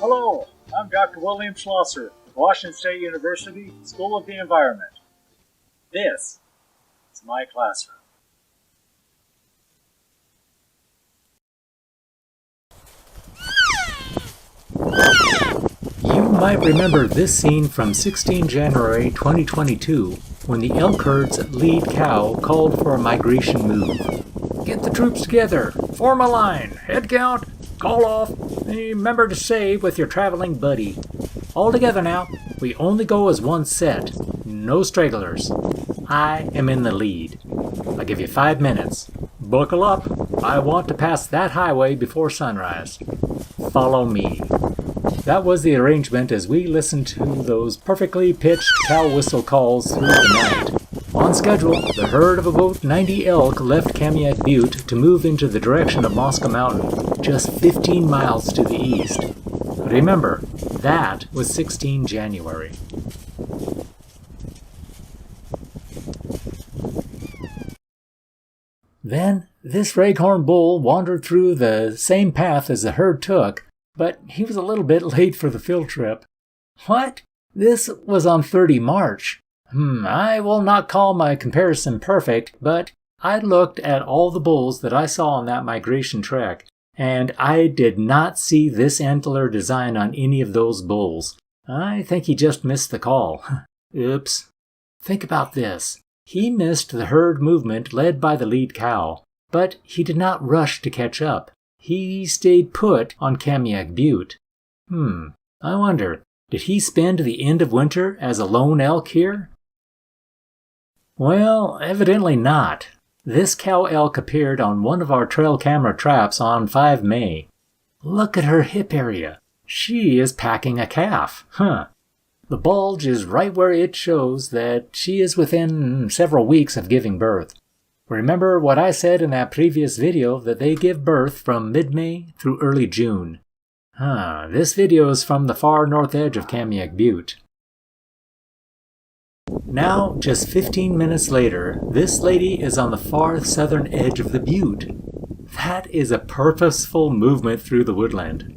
Hello, I'm Dr. William Schlosser, Washington State University, School of the Environment. This is my classroom. You might remember this scene from 16 January 2022 when the elk herd's lead cow called for a migration move. Get the troops together, form a line, head count, call off, remember to say with your traveling buddy. All together now, we only go as one set, no stragglers. I am in the lead. I'll give you 5 minutes. Buckle up, I want to pass that highway before sunrise. Follow me. That was the arrangement as we listened to those perfectly pitched cow whistle calls through the night. On schedule, the herd of about 90 elk left Kamiak Butte to move into the direction of Moscow Mountain, just 15 miles to the east. Remember, that was 16 January. Then, this raghorn bull wandered through the same path as the herd took, but he was a little bit late for the field trip. What? This was on 30 March. I will not call my comparison perfect, but I looked at all the bulls that I saw on that migration trek, and I did not see this antler design on any of those bulls. I think he just missed the call. Oops. Think about this. He missed the herd movement led by the lead cow, but he did not rush to catch up. He stayed put on Kamiak Butte. I wonder, did he spend the end of winter as a lone elk here? Well, evidently not. This cow elk appeared on one of our trail camera traps on 5 May. Look at her hip area. She is packing a calf. The bulge is right where it shows that she is within several weeks of giving birth. Remember what I said in that previous video that they give birth from mid-May through early June. This video is from the far north edge of Kamiak Butte. Now, just 15 minutes later, this lady is on the far southern edge of the butte. That is a purposeful movement through the woodland.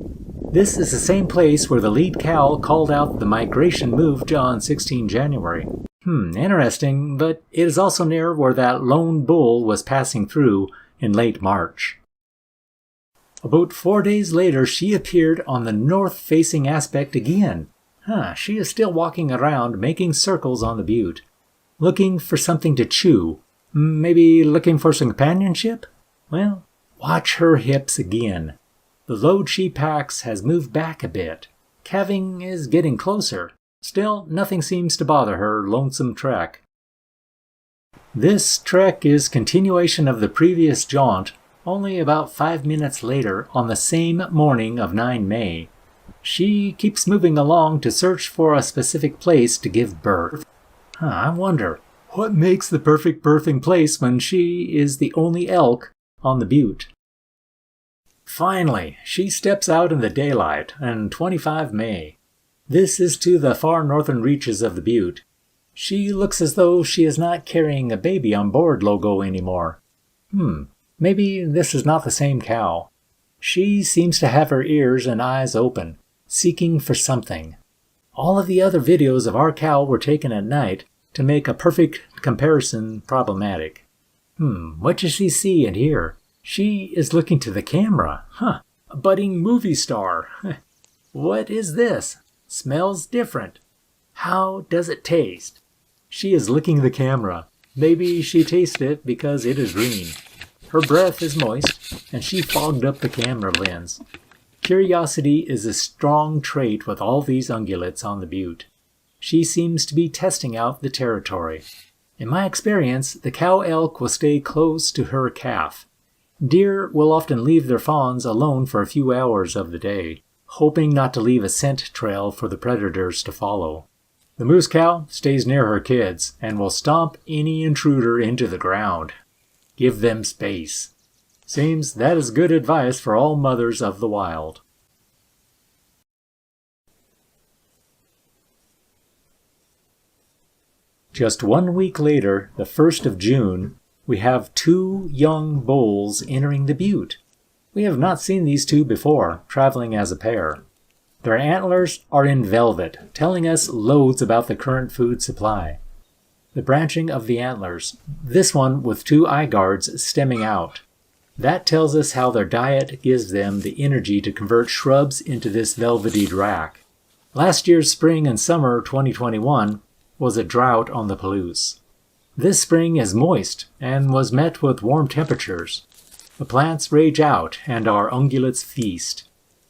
This is the same place where the lead cow called out the migration move on 16 January. Interesting, but it is also near where that lone bull was passing through in late March. About 4 days later, she appeared on the north-facing aspect again. She is still walking around, making circles on the butte. Looking for something to chew. Maybe looking for some companionship? Well, watch her hips again. The load she packs has moved back a bit. Calving is getting closer. Still, nothing seems to bother her lonesome trek. This trek is continuation of the previous jaunt, only about 5 minutes later on the same morning of 9 May. She keeps moving along to search for a specific place to give birth. I wonder, what makes the perfect birthing place when she is the only elk on the butte? Finally, she steps out in the daylight on 25 May. This is to the far northern reaches of the butte. She looks as though she is not carrying a baby on board logo anymore. Maybe this is not the same cow. She seems to have her ears and eyes open, seeking for something. All of the other videos of our cow were taken at night to make a perfect comparison problematic. What does she see and hear? She is looking to the camera. A budding movie star. What is this? Smells different. How does it taste? She is licking the camera. Maybe she tastes it because it is green. Her breath is moist, and she fogged up the camera lens. Curiosity is a strong trait with all these ungulates on the butte. She seems to be testing out the territory. In my experience, the cow elk will stay close to her calf. Deer will often leave their fawns alone for a few hours of the day, hoping not to leave a scent trail for the predators to follow. The moose cow stays near her kids and will stomp any intruder into the ground. Give them space. Seems that is good advice for all mothers of the wild. Just 1 week later, the 1st of June, we have 2 young bulls entering the butte. We have not seen these two before, traveling as a pair. Their antlers are in velvet, telling us loads about the current food supply. The branching of the antlers, this one with 2 eye guards stemming out. That tells us how their diet gives them the energy to convert shrubs into this velvety rack. Last year's spring and summer 2021 was a drought on the Palouse. This spring is moist and was met with warm temperatures. The plants rage out and our ungulates feast.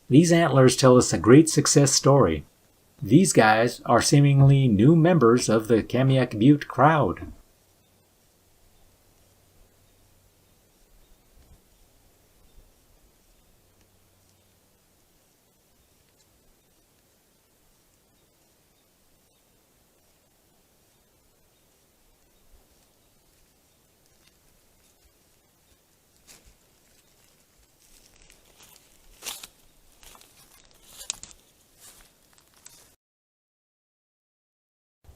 These antlers tell us a great success story. These guys are seemingly new members of the Kamiak Butte crowd.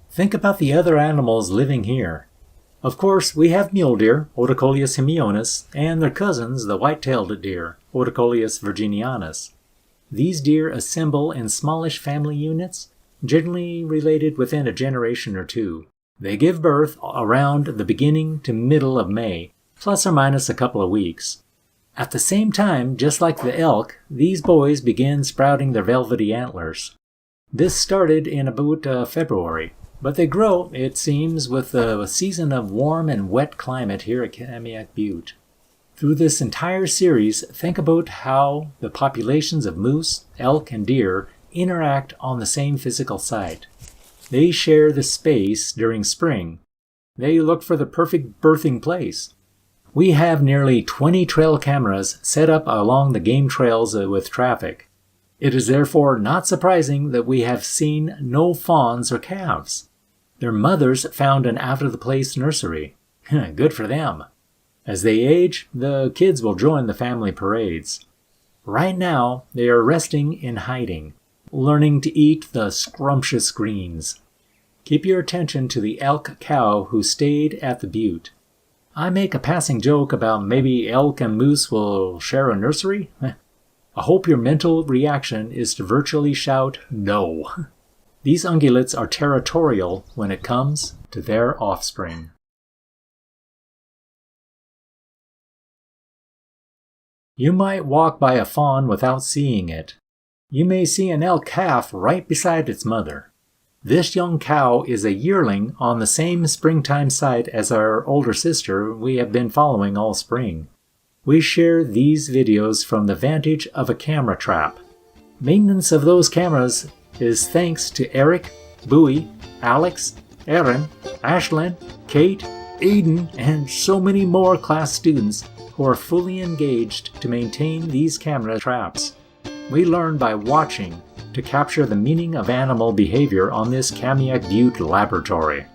Think about the other animals living here. Of course, we have mule deer, Otocoleus hemionus, and their cousins, the white-tailed deer, Otocoleus virginianus. These deer assemble in smallish family units, generally related within a generation or two. They give birth around the beginning to middle of May, plus or minus a couple of weeks. At the same time, just like the elk, these boys begin sprouting their velvety antlers. This started in about February. But they grow, it seems, with the season of warm and wet climate here at Kamiak Butte. Through this entire series, think about how the populations of moose, elk, and deer interact on the same physical site. They share the space during spring. They look for the perfect birthing place. We have nearly 20 trail cameras set up along the game trails with traffic. It is therefore not surprising that we have seen no fawns or calves. Their mothers found an out-of-the-place nursery. Good for them. As they age, the kids will join the family parades. Right now, they are resting in hiding, learning to eat the scrumptious greens. Keep your attention to the elk cow who stayed at the butte. I make a passing joke about maybe elk and moose will share a nursery. I hope your mental reaction is to virtually shout no. These ungulates are territorial when it comes to their offspring. You might walk by a fawn without seeing it. You may see an elk calf right beside its mother. This young cow is a yearling on the same springtime site as our older sister we have been following all spring. We share these videos from the vantage of a camera trap. Maintenance of those cameras is thanks to Eric, Bowie, Alex, Erin, Ashlyn, Kate, Aiden, and so many more class students who are fully engaged to maintain these camera traps. We learn by watching to capture the meaning of animal behavior on this Kamiak Butte laboratory.